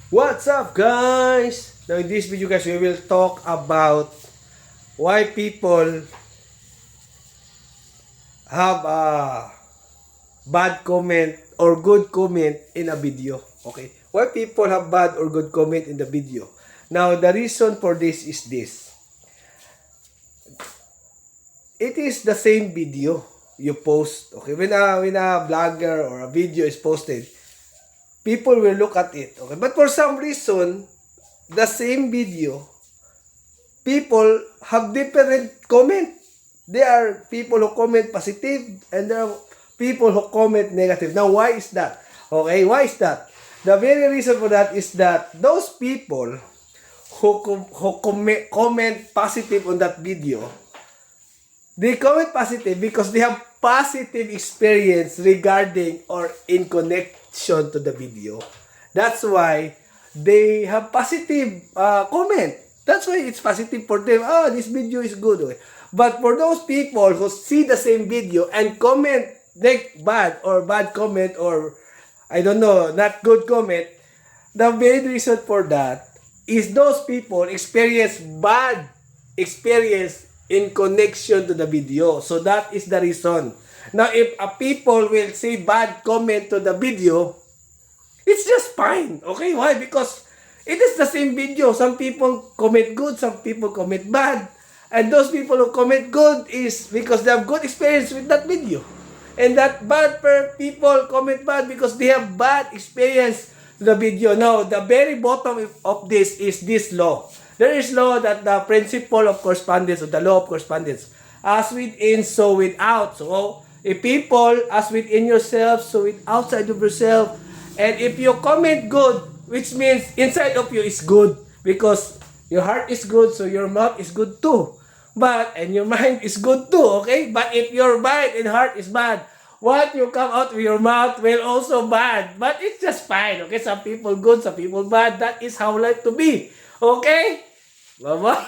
What's up, guys? Now in this video, guys, we will talk about why people have a bad comment or good comment in a video. Okay, why people have bad or good comment in the video. Now the reason for this is this. It is the same video you post. Okay, when a vlogger or a video is posted, people will look at it. Okay, but for some reason, the same video, people have different comment. There are people who comment positive and there are people who comment negative. Now, why is that? Okay, why is that? The very reason for that is that those people who comment positive on that video, they comment positive because they have positive experience regarding or in connection to the video. That's why they have positive comment. That's why it's positive for them. Oh, this video is good. Okay. But for those people who see the same video and comment like bad comment or I don't know, not good comment, the main reason for that is those people experience bad experience in connection to the video. So that is the reason. Now, if a people will say bad comment to the video, it's just fine. Okay, why? Because it is the same video. Some people comment good, some people comment bad. And those people who comment good is because they have good experience with that video. And that bad people comment bad because they have bad experience to the video. Now, the very bottom of this is this law. There is law that the principle of correspondence or the law of correspondence. As within, so without. So, if people, as within yourself, so with outside of yourself. And if you comment good, which means inside of you is good. Because your heart is good, so your mouth is good too. And your mind is good too, okay? But if your mind and heart is bad, what you come out of your mouth will also bad. But it's just fine, okay? Some people good, some people bad. That is how life to be, okay? Bye-bye.